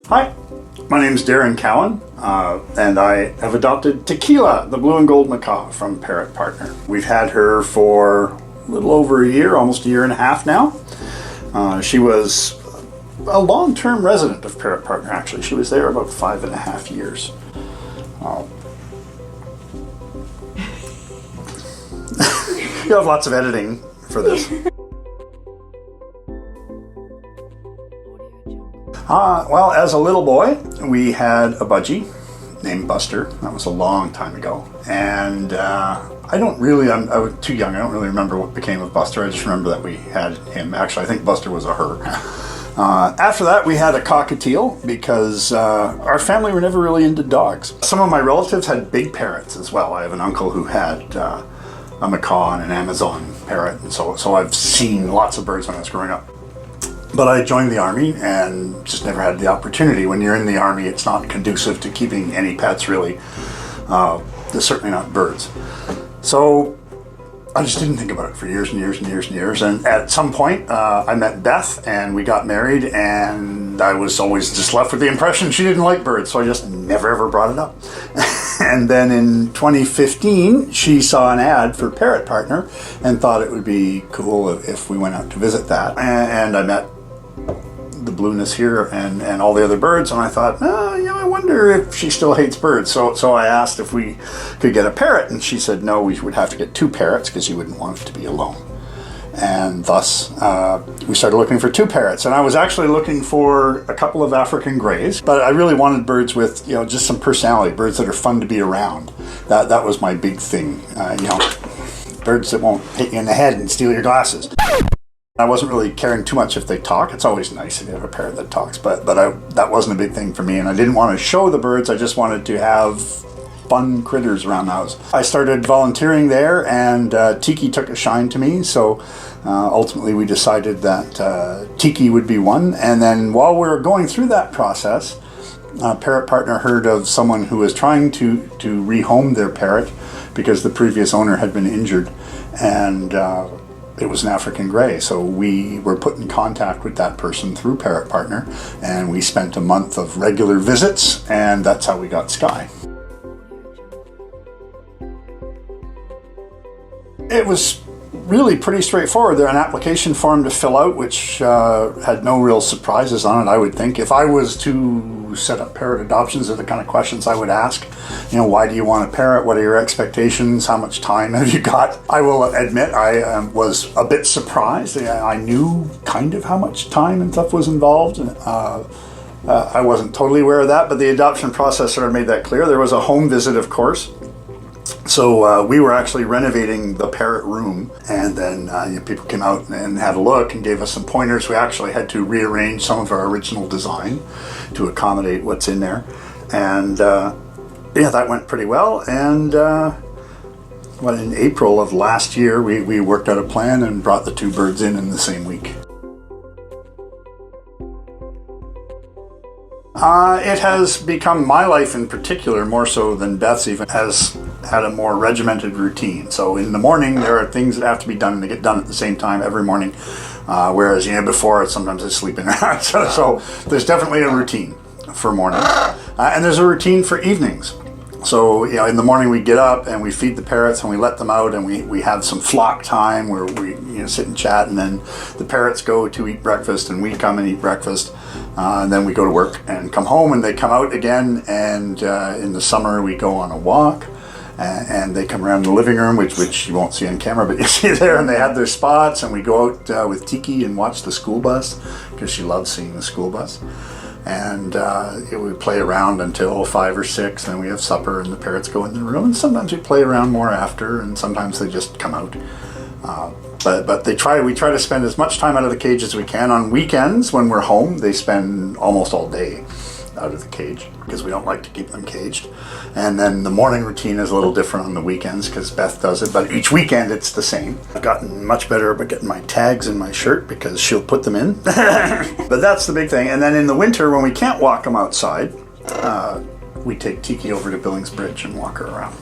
Hi, my name is Darin and I have adopted Tequila, the blue and gold macaw from Parrot Partner. We've had her for a little over a year, almost a year and a half now. She was a long-term resident of Parrot Partner, actually. She was there about 5.5 years. You have lots of editing for this. Well, as a little boy, we had a budgie named Buster. That was a long time ago. And I was too young. I don't really remember what became of Buster. I just remember that we had him. Actually, I think Buster was a her. After that, we had a cockatiel because our family were never really into dogs. Some of my relatives had big parrots as well. I have an uncle who had a macaw and an Amazon parrot. And so I've seen lots of birds when I was growing up. But I joined the Army and just never had the opportunity. When you're in the Army, it's not conducive to keeping any pets, really. Certainly not birds. So I just didn't think about it for years and years and years and years. And at some point, I met Beth and we got married, and I was always just left with the impression she didn't like birds. So I just never ever brought it up. And then in 2015, she saw an ad for Parrot Partner and thought it would be cool if we went out to visit that. And I met the blueness here and all the other birds, and I thought, I wonder if she still hates birds. So I asked if we could get a parrot, and she said no, we would have to get 2 parrots because you wouldn't want it to be alone. And thus we started looking for 2 parrots, and I was actually looking for a couple of African greys, but I really wanted birds with just some personality, birds that are fun to be around. That was my big thing, birds that won't hit you in the head and steal your glasses. I wasn't really caring too much if they talk. It's always nice if you have a parrot that talks, but that wasn't a big thing for me, and I didn't want to show the birds. I just wanted to have fun critters around the house. I started volunteering there, and TIKKI took a shine to me, so ultimately we decided that TIKKI would be one. And then while we were going through that process, Parrot Partner heard of someone who was trying to rehome their parrot because the previous owner had been injured, and it was an African grey. So we were put in contact with that person through Parrot Partner, and we spent a month of regular visits, and that's how we got Skye. It was really pretty straightforward. There's an application form to fill out, which had no real surprises on it, I would think. If I was to set up parrot adoptions, are the kind of questions I would ask. Why do you want a parrot? What are your expectations? How much time have you got? I will admit I was a bit surprised. I knew kind of how much time and stuff was involved. I wasn't totally aware of that, but the adoption process sort of made that clear. There was a home visit, of course. So we were actually renovating the parrot room, and then people came out and had a look and gave us some pointers. We actually had to rearrange some of our original design to accommodate what's in there. And that went pretty well. And in April of last year, we worked out a plan and brought the 2 birds in the same week. It has become, my life in particular, more so than Beth's even, has had a more regimented routine. So in the morning, there are things that have to be done, and they get done at the same time every morning. Whereas, before, sometimes it's sleeping around. So there's definitely a routine for mornings. And there's a routine for evenings. So, in the morning we get up and we feed the parrots and we let them out, and we have some flock time where we sit and chat, and then the parrots go to eat breakfast and we come and eat breakfast. And then we go to work and come home, and they come out again, and in the summer we go on a walk, and they come around the living room, which you won't see on camera, but you see there, and they have their spots, and we go out with TIKKI and watch the school bus because she loves seeing the school bus. And we play around until 5 or 6, then we have supper and the parrots go in the room, and sometimes we play around more after, and sometimes they just come out. But we try to spend as much time out of the cage as we can. On weekends when we're home, they spend almost all day out of the cage because we don't like to keep them caged. And then the morning routine is a little different on the weekends because Beth does it, but each weekend it's the same. I've gotten much better about getting my tags in my shirt because she'll put them in. But that's the big thing. And then in the winter when we can't walk them outside, we take TIKKI over to Billings Bridge and walk her around.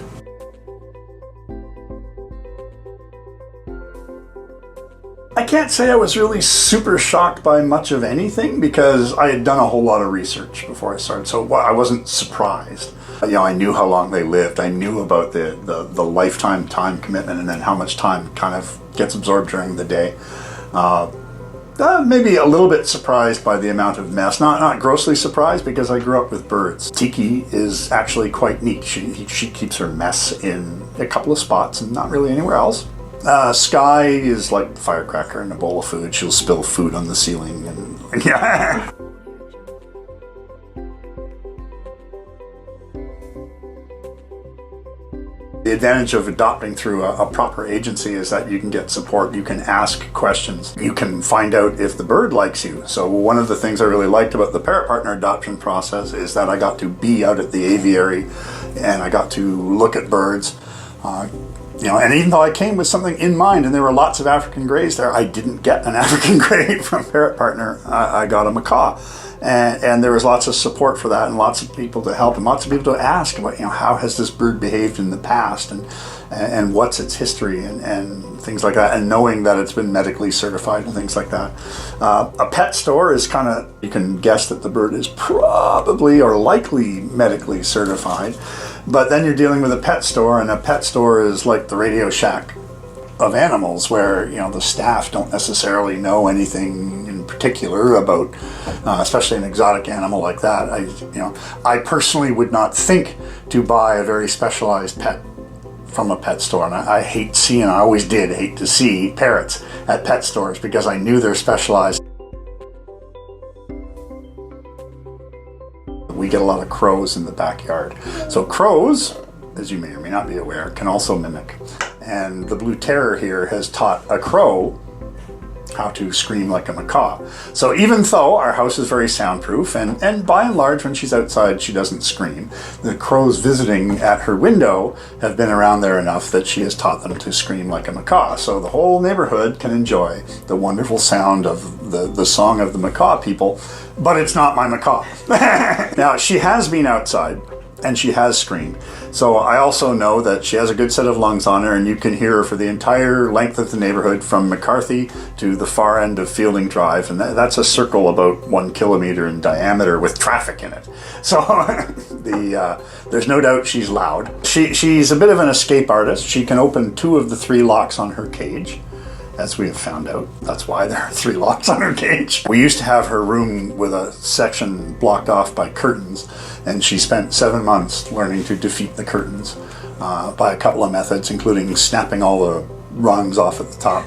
I can't say I was really super shocked by much of anything because I had done a whole lot of research before I started, so I wasn't surprised. You know, I knew how long they lived. I knew about the lifetime time commitment and then how much time kind of gets absorbed during the day. Maybe a little bit surprised by the amount of mess. Not grossly surprised because I grew up with birds. TIKKI is actually quite neat. She keeps her mess in a couple of spots and not really anywhere else. Skye is like a firecracker in a bowl of food. She'll spill food on the ceiling and yeah. The advantage of adopting through a proper agency is that you can get support, you can ask questions, you can find out if the bird likes you. So one of the things I really liked about the Parrot Partner adoption process is that I got to be out at the aviary and I got to look at birds. You know, and even though I came with something in mind and there were lots of African greys there, I didn't get an African grey from Parrot Partner. I got a macaw. And there was lots of support for that and lots of people to help and lots of people to ask about, you know, how has this bird behaved in the past and what's its history and things like that, and knowing that it's been medically certified and things like that. A pet store is kind of, you can guess that the bird is probably or likely medically certified, but then you're dealing with a pet store, and a pet store is like the Radio Shack of animals, where, you know, the staff don't necessarily know anything in particular about, especially an exotic animal like that. I personally would not think to buy a very specialized pet from a pet store, and I always did hate to see parrots at pet stores because I knew they're specialized. We get a lot of crows in the backyard. So crows, as you may or may not be aware, can also mimic. And the Blue Terror here has taught a crow how to scream like a macaw. So even though our house is very soundproof, and by and large when she's outside she doesn't scream, the crows visiting at her window have been around there enough that she has taught them to scream like a macaw. So the whole neighborhood can enjoy the wonderful sound of the song of the macaw people, but it's not my macaw. Now, she has been outside and she has screamed. So I also know that she has a good set of lungs on her, and you can hear her for the entire length of the neighborhood from McCarthy to the far end of Fielding Drive, and that's a circle about 1 kilometer in diameter with traffic in it. So there's no doubt she's loud. She's a bit of an escape artist. She can open 2 of the 3 locks on her cage, as we have found out. That's why there are 3 locks on her cage. We used to have her room with a section blocked off by curtains, and she spent 7 months learning to defeat the curtains by a couple of methods, including snapping all the rungs off at the top,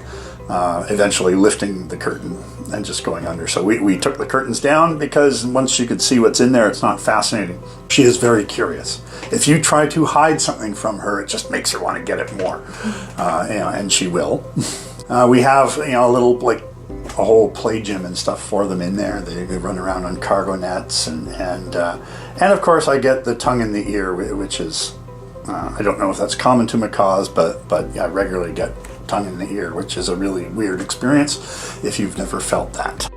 eventually lifting the curtain and just going under. So we took the curtains down because once she could see what's in there, it's not fascinating. She is very curious. If you try to hide something from her, it just makes her want to get it more, and she will. We have, a whole play gym and stuff for them in there. They run around on cargo nets, and of course I get the tongue in the ear, which is, I don't know if that's common to macaws, but I regularly get tongue in the ear, which is a really weird experience if you've never felt that.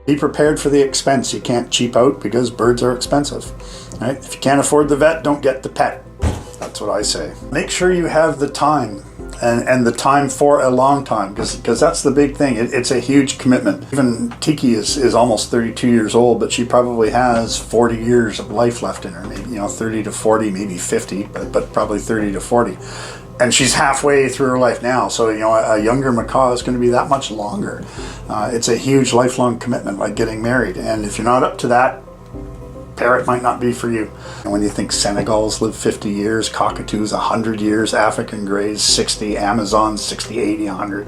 Be prepared for the expense. You can't cheap out because birds are expensive. Right? If you can't afford the vet, don't get the pet. That's what I say. Make sure you have the time, and the time for a long time, because that's the big thing. It's a huge commitment. Even TIKKI is almost 32 years old, but she probably has 40 years of life left in her. Maybe 30 to 40, maybe 50, but probably 30 to 40. And she's halfway through her life now, so a younger macaw is going to be that much longer. It's a huge lifelong commitment, like getting married, and if you're not up to that, parrot might not be for you. And when you think Senegals live 50 years, cockatoos 100 years, African greys 60, Amazons 60, 80, 100.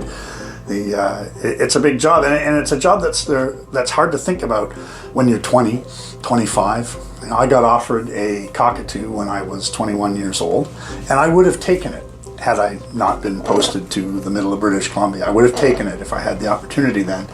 It's a big job, and it's a job that's hard to think about when you're 20, 25. I got offered a cockatoo when I was 21 years old, and I would have taken it had I not been posted to the middle of British Columbia. I would have taken it if I had the opportunity then,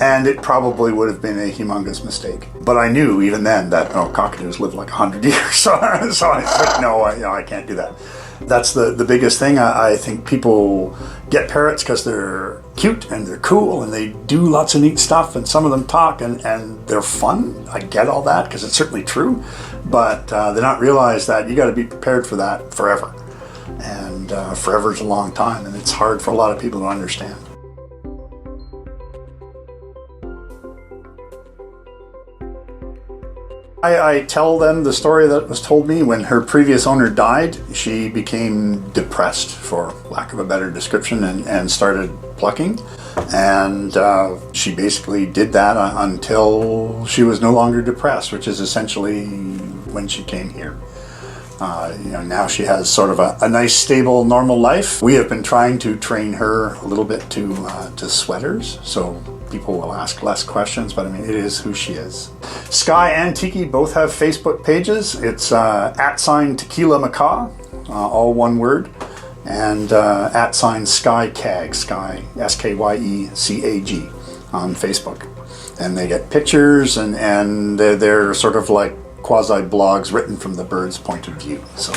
and it probably would have been a humongous mistake. But I knew even then that cockatoos live like 100 years, so I was like, no, I can't do that. That's the biggest thing. I think people get parrots because they're cute and they're cool and they do lots of neat stuff, and some of them talk and they're fun. I get all that because it's certainly true, but they don't realize that you got to be prepared for that forever. And forever is a long time, and it's hard for a lot of people to understand. I tell them the story that was told me. When her previous owner died, she became depressed, for lack of a better description, and started plucking. And she basically did that until she was no longer depressed, which is essentially when she came here. Now she has sort of a nice, stable, normal life. We have been trying to train her a little bit to sweaters, so people will ask less questions, but I mean, it is who she is. Skye and TIKKI both have Facebook pages. It's @Tequila Macaw, all one word, and @SkyeCag, Skye, SKYECAG, on Facebook. And they get pictures, and they're sort of like quasi-blogs written from the bird's point of view. So